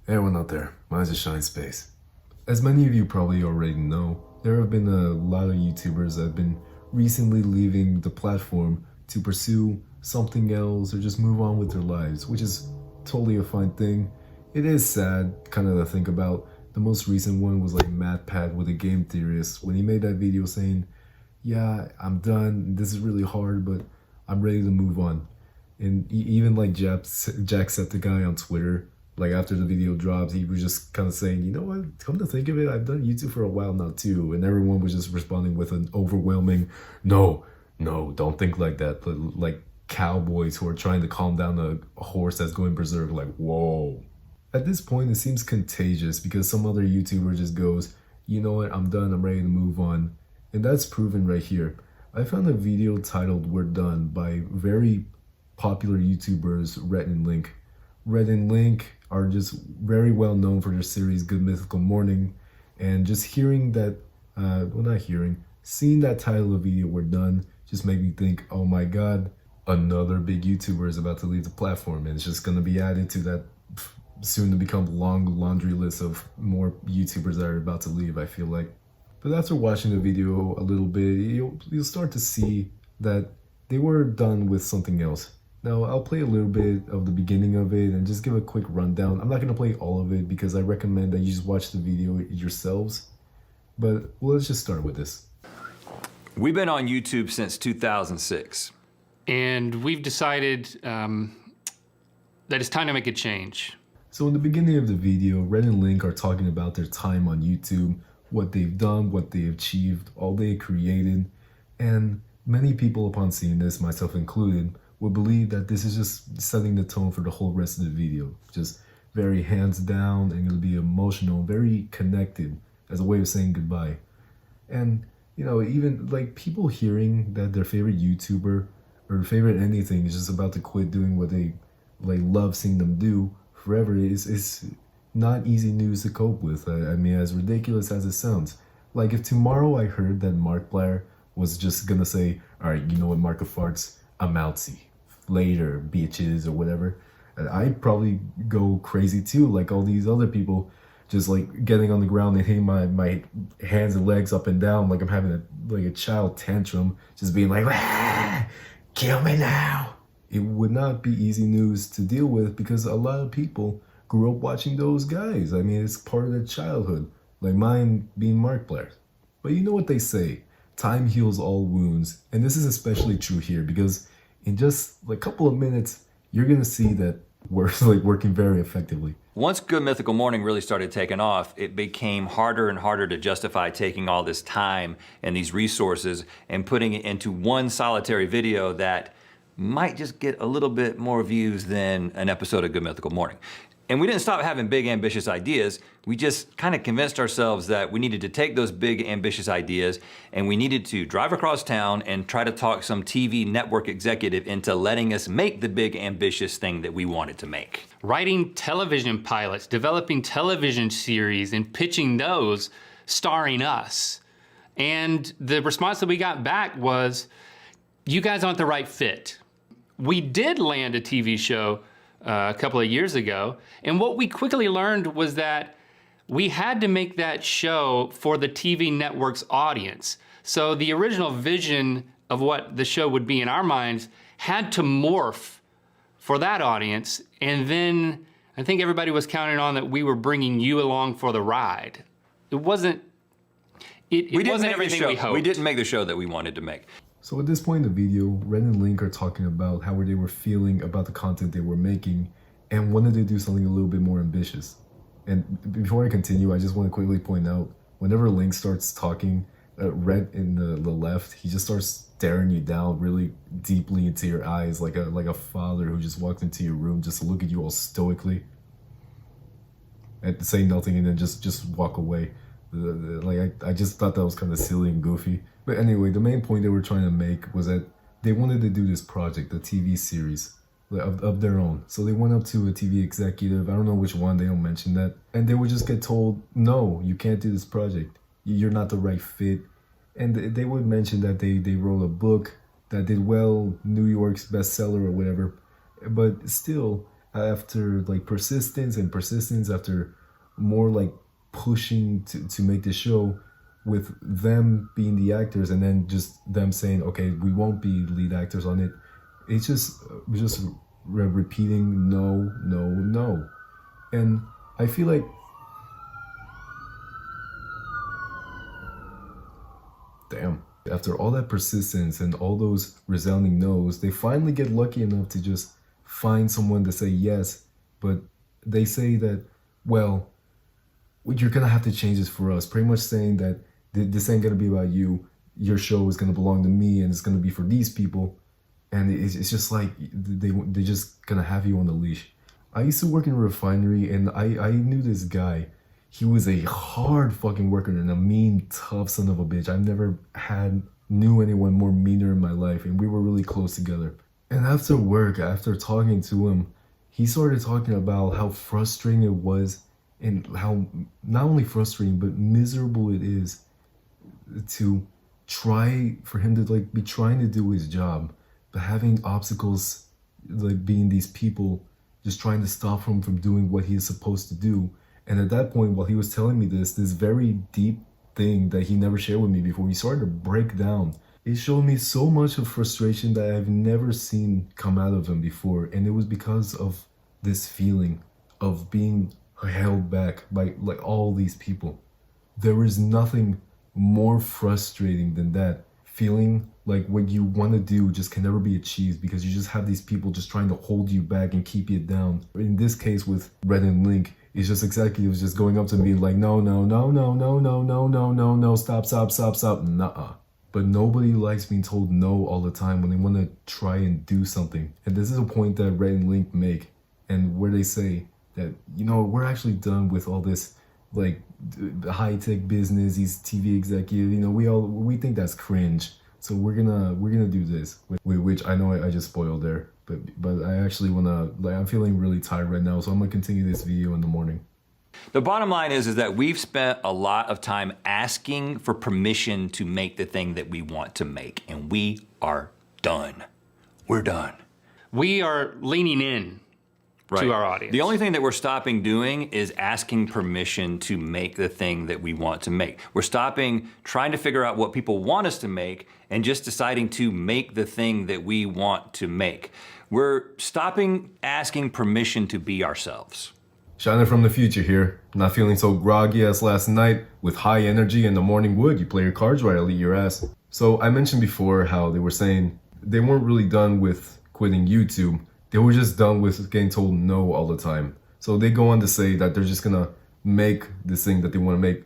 Hey everyone out there, mine's a Shine Space. As many of you probably already know, there have been a lot of YouTubers that have been recently leaving the platform to pursue something else or just move on with their lives, which is totally a fine thing. It is sad, kind of to think about. The most recent one was like MatPat with a game theorist when he made that video saying, yeah, I'm done, this is really hard, but I'm ready to move on. And even like Jacksepticeye on Twitter, like after the video dropped, he was just kind of saying, you know what, come to think of it, I've done YouTube for a while now too. And everyone was just responding with an overwhelming, no, no, don't think like that. But like cowboys who are trying to calm down a horse that's going berserk, like, whoa. At this point, it seems contagious because some other YouTuber just goes, you know what, I'm done, I'm ready to move on. And that's proven right here. I found a video titled We're Done by very popular YouTubers Rhett and Link. Rhett and Link are just very well known for their series Good Mythical Morning, and just hearing that, seeing that title of video We're Done just made me think, oh my god, another big YouTuber is about to leave the platform, and it's just going to be added to that soon to become long laundry list of more YouTubers that are about to leave, I feel like. But after watching the video a little bit, you'll start to see that they were done with something else. Now, I'll play a little bit of the beginning of it and just give a quick rundown. I'm not going to play all of it because I recommend that you just watch the video yourselves. But let's just start with this. We've been on YouTube since 2006. And we've decided that it's time to make a change. So in the beginning of the video, Rhett and Link are talking about their time on YouTube, what they've done, what they achieved, all they created. And many people, upon seeing this, myself included, would believe that this is just setting the tone for the whole rest of the video. Just very hands down, and it'll be emotional, very connected as a way of saying goodbye. And, you know, even like people hearing that their favorite YouTuber or favorite anything is just about to quit doing what they like love seeing them do forever is not easy news to cope with. I mean, as ridiculous as it sounds. Like if tomorrow I heard that Markiplier was just gonna say, all right, you know what, Mark of Farts, I'm outsy. Later, bitches, or whatever. I'd probably go crazy too, like all these other people, just like getting on the ground and hitting my hands and legs up and down like I'm having a child tantrum, just being like, ah, kill me now. It would not be easy news to deal with because a lot of people grew up watching those guys. I mean, it's part of their childhood, like mine being Markiplier. But you know what they say, time heals all wounds, and this is especially true here because in just like a couple of minutes, you're gonna see that we're like working very effectively. Once Good Mythical Morning really started taking off, it became harder and harder to justify taking all this time and these resources and putting it into one solitary video that might just get a little bit more views than an episode of Good Mythical Morning. And we didn't stop having big, ambitious ideas. We just kind of convinced ourselves that we needed to take those big, ambitious ideas and we needed to drive across town and try to talk some TV network executive into letting us make the big, ambitious thing that we wanted to make. Writing television pilots, developing television series, and pitching those starring us. And the response that we got back was, you guys aren't the right fit. We did land a TV show a couple of years ago, and what we quickly learned was that we had to make that show for the TV network's audience. So the original vision of what the show would be in our minds had to morph for that audience, and then I think everybody was counting on that we were bringing you along for the ride. It wasn't everything we hoped. We didn't make the show that we wanted to make. So at this point in the video, Rhett and Link are talking about how they were feeling about the content they were making and wanted to do something a little bit more ambitious. And before I continue, I just want to quickly point out, whenever Link starts talking, Rhett in the left, he just starts staring you down really deeply into your eyes like a father who just walked into your room just to look at you all stoically and say nothing and then just walk away. I just thought that was kind of silly and goofy. But anyway, the main point they were trying to make was that they wanted to do this project, a TV series of their own. So they went up to a TV executive, I don't know which one, they don't mention that, and they would just get told, no, you can't do this project. You're not the right fit. And they would mention that they wrote a book that did well, New York's bestseller or whatever. But still, after like persistence and persistence after more like pushing to make the show, with them being the actors and then just them saying, okay, we won't be lead actors on it. It's just repeating no, no, no. And I feel like, damn, after all that persistence and all those resounding no's, they finally get lucky enough to just find someone to say yes. But they say that, well, you're gonna have to change this for us. Pretty much saying that this ain't gonna be about you. Your show is gonna belong to me, and it's gonna be for these people. And it's just like they're just gonna have you on the leash. I used to work in a refinery, and I knew this guy. He was a hard fucking worker and a mean, tough son of a bitch. I've never knew anyone more meaner in my life, and we were really close together. And after work, after talking to him, he started talking about how frustrating it was, and how not only frustrating but miserable it is to try for him to like be trying to do his job, but having obstacles like being these people just trying to stop him from doing what he is supposed to do. And at that point, while he was telling me this very deep thing that he never shared with me before, he started to break down. It showed me so much of frustration that I've never seen come out of him before. And it was because of this feeling of being held back by like all these people. There is nothing more frustrating than that. Feeling like what you want to do just can never be achieved because you just have these people just trying to hold you back and keep you down. In this case with Rhett and Link, it's just exactly, it was just going up to me like, no, no, no, no, no, no, no, no, no, no, stop, stop, stop, stop, nuh-uh. But nobody likes being told no all the time when they want to try and do something. And this is a point that Rhett and Link make, and where they say that, you know, we're actually done with all this like high-tech business, these TV executives, you know, we think that's cringe. So we're gonna do this, which I know I just spoiled there, but I actually wanna, like, I'm feeling really tired right now, so I'm gonna continue this video in the morning. The bottom line is that we've spent a lot of time asking for permission to make the thing that we want to make, and we are done. We're done. We are leaning in to our audience. The only thing that we're stopping doing is asking permission to make the thing that we want to make. We're stopping trying to figure out what people want us to make and just deciding to make the thing that we want to make. We're stopping asking permission to be ourselves. Shining from the future here, not feeling so groggy as last night. With high energy in the morning wood, you play your cards right, I'll eat your ass. So I mentioned before how they were saying they weren't really done with quitting YouTube. They were just done with getting told no all the time. So they go on to say that they're just gonna make this thing that they want to make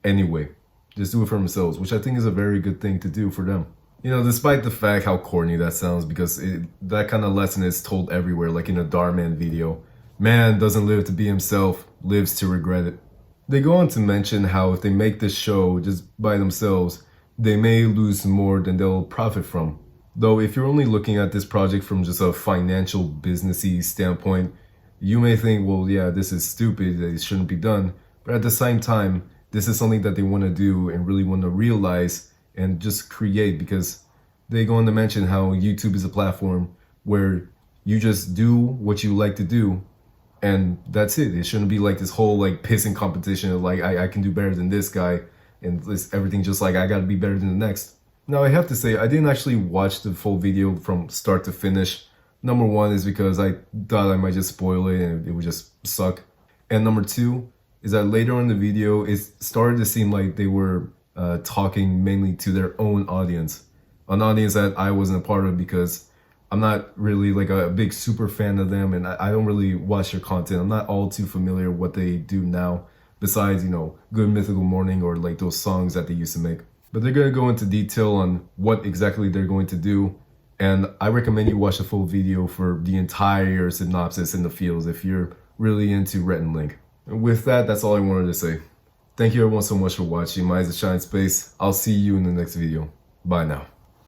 anyway. Just do it for themselves, which I think is a very good thing to do for them. You know, despite the fact how corny that sounds, because that kind of lesson is told everywhere, like in a Darman video. Man doesn't live to be himself, lives to regret it. They go on to mention how if they make this show just by themselves, they may lose more than they'll profit from. Though if you're only looking at this project from just a financial businessy standpoint, you may think, well, yeah, this is stupid, it shouldn't be done. But at the same time, this is something that they want to do and really want to realize and just create, because they go on to mention how YouTube is a platform where you just do what you like to do, and that's it. It shouldn't be like this whole like pissing competition of like, I can do better than this guy, and everything just like I gotta be better than the next. Now I have to say, I didn't actually watch the full video from start to finish. Number one is because I thought I might just spoil it and it would just suck. And number two is that later on in the video, it started to seem like they were talking mainly to their own audience. An audience that I wasn't a part of because I'm not really like a big super fan of them, and I don't really watch their content. I'm not all too familiar with what they do now, besides, you know, Good Mythical Morning or like those songs that they used to make. But they're going to go into detail on what exactly they're going to do. And I recommend you watch the full video for the entire synopsis and the feels if you're really into Rhett and Link. And with that, that's all I wanted to say. Thank you everyone so much for watching. My eyes are Shine Space. I'll see you in the next video. Bye now.